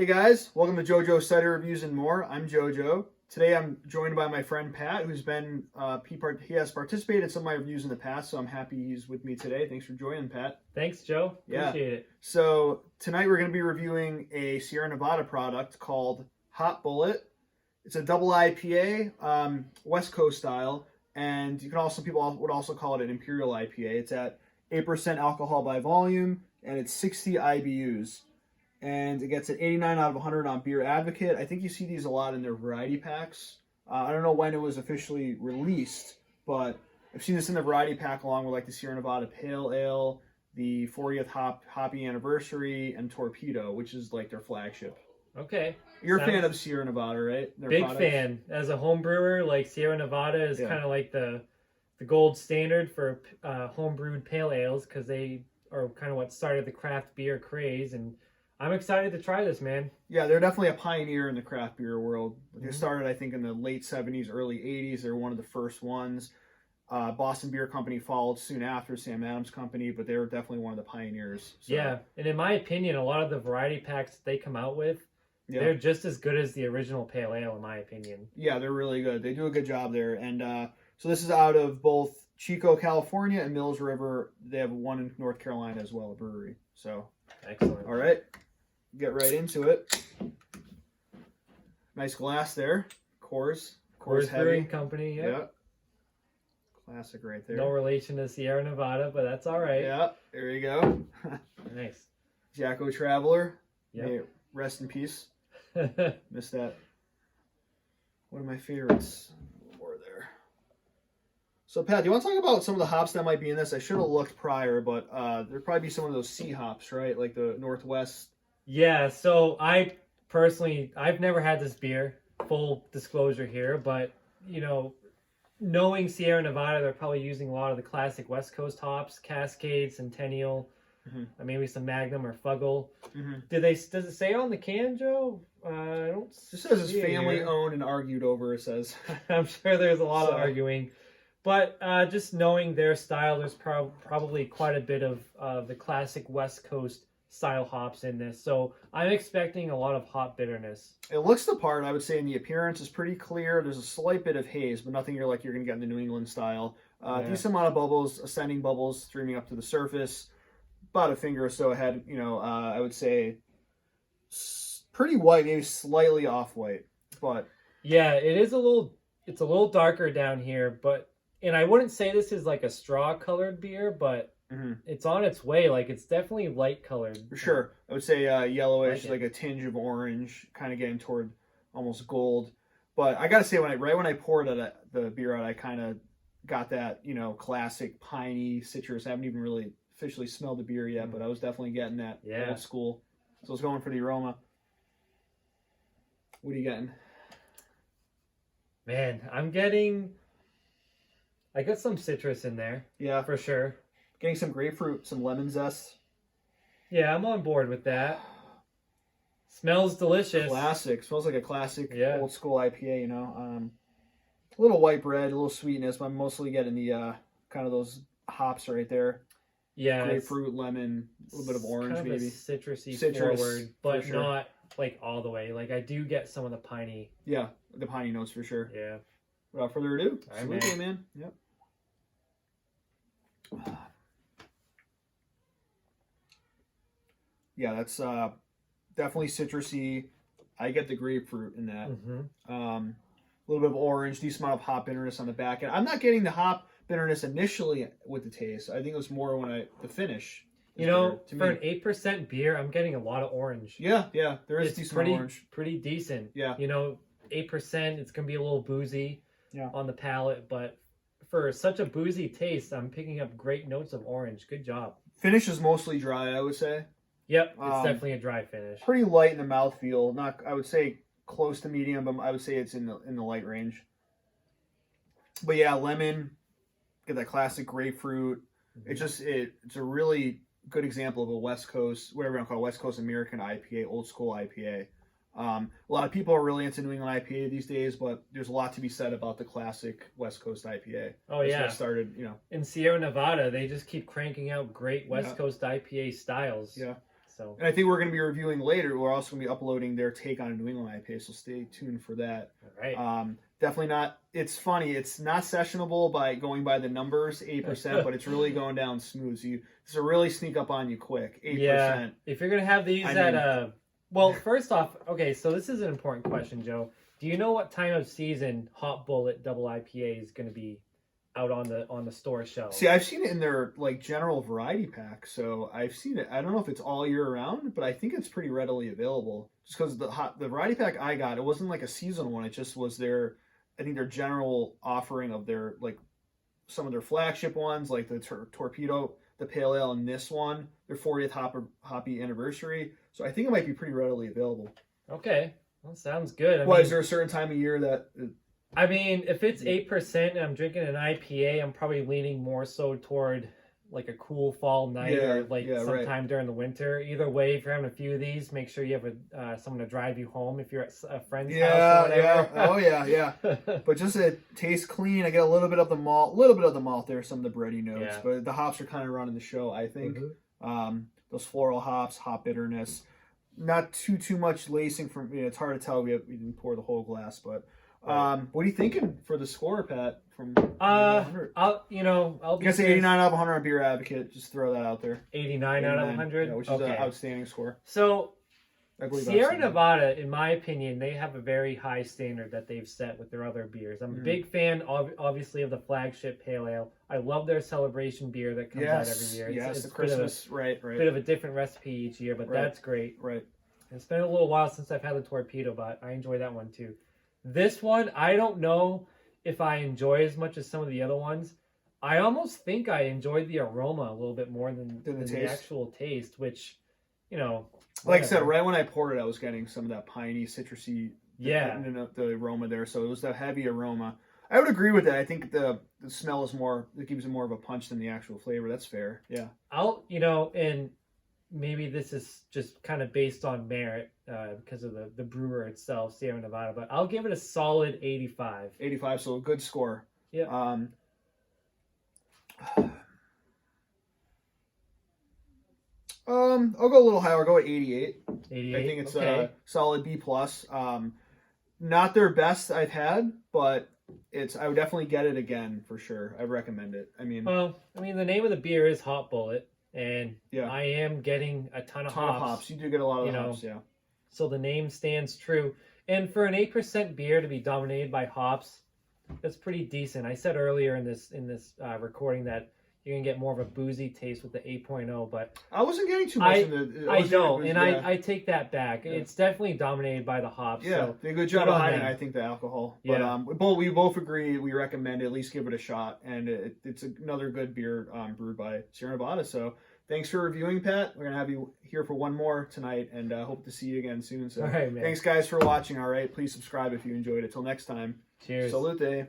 Hey guys, welcome to JoJo Cider Reviews and More. I'm JoJo. Today I'm joined by my friend Pat, who's been he has participated in some of my reviews in the past, so I'm happy he's with me today. Thanks for joining, Pat. Thanks, Joe. Appreciate it. So tonight we're going to be reviewing a Sierra Nevada product called Hot Bullet. It's a double IPA, West Coast style, and people would also call it an Imperial IPA. It's at 8% alcohol by volume, and it's 60 IBUs. And it gets an 89 out of 100 on Beer Advocate. I think you see these a lot in their variety packs. I don't know when it was officially released, but I've seen this in the variety pack along with like the Sierra Nevada Pale Ale, the 40th Hoppy Anniversary, and Torpedo, which is like their flagship. Okay. You're a fan of Sierra Nevada, right? Their big products? fan. As a home brewer, like Sierra Nevada is kind of like the gold standard for home-brewed pale ales because they are kind of what started the craft beer craze, and I'm excited to try this, man. Yeah, they're definitely a pioneer in the craft beer world. They started, I think, in the late 70s, early 80s. They're one of the first ones. Boston Beer Company followed soon after, Sam Adams Company, but they were definitely one of the pioneers. So. Yeah, and in my opinion, a lot of the variety packs that they come out with, they're just as good as the original pale ale, in my opinion. Yeah, they're really good. They do a good job there. And so this is out of both Chico, California, and Mills River. They have one in North Carolina as well, a brewery. So excellent. All right. Get right into it. Nice glass there. Coors Brewing Company. Yeah. Classic right there. No relation to Sierra Nevada, but that's all right. Yeah. There you go. Nice. Jacko Traveler. Yeah. Hey, rest in peace. Missed that. One of my favorites. More there. So Pat, do you want to talk about some of the hops that might be in this? I should have looked prior, but there'd probably be some of those C hops, right? Like the Northwest. Yeah, so I've never had this beer, full disclosure here, but, knowing Sierra Nevada, they're probably using a lot of the classic West Coast hops, Cascade, Centennial, maybe some Magnum or Fuggle. Does it say on the can, Joe? I don't. It says it's family owned and argued over, it says. I'm sure there's a lot of arguing. But just knowing their style, there's probably quite a bit of the classic West Coast style hops in this, so I'm expecting a lot of hop bitterness. It looks the part, I would say, in the appearance is pretty clear. There's a slight bit of haze, but nothing you're going to get in the New England style. Decent amount of bubbles, ascending bubbles streaming up to the surface, about a finger or so ahead. I would say pretty white, maybe slightly off white, but yeah, it's a little darker down here, and I wouldn't say this is like a straw colored beer, but it's on its way. Like, it's definitely light colored. For sure. I would say yellowish, like a tinge of orange, kind of getting toward almost gold. But I got to say, when I poured the beer out, I kind of got that, classic piney citrus. I haven't even really officially smelled the beer yet, but I was definitely getting that old school. So I was going for the aroma. What are you getting? Man, I got some citrus in there. Yeah, for sure. Getting some grapefruit, some lemon zest. Yeah, I'm on board with that. Smells delicious. Classic. Smells like a classic old school IPA, A little white bread, a little sweetness, but I'm mostly getting the kind of those hops right there. Yeah. Grapefruit, lemon, a little bit of orange, kind of maybe. Citrusy forward, but not like all the way. Like, I do get some of the piney. Yeah, the piney notes for sure. Yeah. Without further ado, salute, man. Yep. Yeah, that's definitely citrusy. I get the grapefruit in that. A little bit of orange, decent amount of hop bitterness on the back end. I'm not getting the hop bitterness initially with the taste. I think it was more when the finish. For an 8% beer, I'm getting a lot of orange. Yeah, there is decent orange. Pretty decent. Yeah. 8%, it's going to be a little boozy on the palate, but for such a boozy taste, I'm picking up great notes of orange. Good job. Finish is mostly dry, I would say. Yep, it's definitely a dry finish. Pretty light in the mouthfeel. Not, I would say close to medium, but I would say it's in the light range. But yeah, lemon, get that classic grapefruit. It's a really good example of a West Coast, whatever you want to call it, West Coast American IPA, old school IPA. A lot of people are really into New England IPA these days, but there's a lot to be said about the classic West Coast IPA. Oh, yeah. That started, In Sierra Nevada, they just keep cranking out great West Coast IPA styles. Yeah. So, And I think we're going to be reviewing later. We're also going to be uploading their take on a New England IPA, so stay tuned for that. all right. Definitely not. It's funny. It's not sessionable by going by the numbers, 8%, but it's really going down smooth. So this will really sneak up on you quick. 8%. Yeah. If you're gonna have these well, first off, okay, so this is an important question, Joe. Do you know what time of season Hot Bullet Double IPA is going to be out on the store shelf? See, I've seen it in their like general variety pack, so I've seen it. I don't know if it's all year round, but I think it's pretty readily available. Just because the variety pack I got, it wasn't like a seasonal one. It just was their, I think their general offering of their like some of their flagship ones, like the Torpedo, the Pale Ale, and this one, their 40th hoppy anniversary. So I think it might be pretty readily available. Okay, well, sounds good. Is there a certain time of year that? I mean, if it's 8% and I'm drinking an IPA, I'm probably leaning more so toward like a cool fall night or sometime during the winter. Either way, if you're having a few of these, make sure you have someone to drive you home if you're at a friend's house or whatever. Oh yeah. But just it tastes clean. I get a little bit of the malt, there, some of the bready notes. Yeah. But the hops are kind of running the show, I think. Mm-hmm. Those floral hops, hop bitterness, not too much lacing from. It's hard to tell. We didn't pour the whole glass, but. Right. What are you thinking for the score, Pat? From 100? I'll say 89 out of 100 on Beer Advocate. Just throw that out there. 89 out of 100, yeah, which is an outstanding score. So, Sierra Nevada, in my opinion, they have a very high standard that they've set with their other beers. I'm a big fan, obviously, of the flagship Pale Ale. I love their celebration beer that comes out every year. It's the Christmas, right. Bit of a different recipe each year, but that's great. Right. It's been a little while since I've had the Torpedo, but I enjoy that one too. This one, I don't know if I enjoy as much as some of the other ones. I almost think I enjoyed the aroma a little bit more than the actual taste, which, whatever. Like I said, right when I poured it, I was getting some of that piney, citrusy, the aroma there. So it was that heavy aroma. I would agree with that. I think the smell is it gives it more of a punch than the actual flavor. That's fair. Yeah. And maybe this is just kind of based on merit because of the brewer itself, Sierra Nevada, but I'll give it a solid 85. 85, so a good score. Yeah. I'll go a little higher. I'll go at 88. 88. I think it's a solid B+. Not their best I've had, but I would definitely get it again for sure. I recommend it. the name of the beer is Hot Bullet. And I am getting a ton of hops. You do get a lot of hops, yeah. So the name stands true. And for an 8% beer to be dominated by hops, that's pretty decent. I said earlier in this recording that you're going to get more of a boozy taste with the 8.0, but I wasn't getting too much I take that back. Yeah. It's definitely dominated by the hops. Yeah, so did a good job of hiding, I think, the alcohol. Yeah. But we both agree we recommend at least give it a shot, and it's another good beer brewed by Sierra Nevada. So thanks for reviewing, Pat. We're going to have you here for one more tonight, and hope to see you again soon. So all right, man. Thanks, guys, for watching. All right, please subscribe if you enjoyed it. Till next time. Cheers. Salute.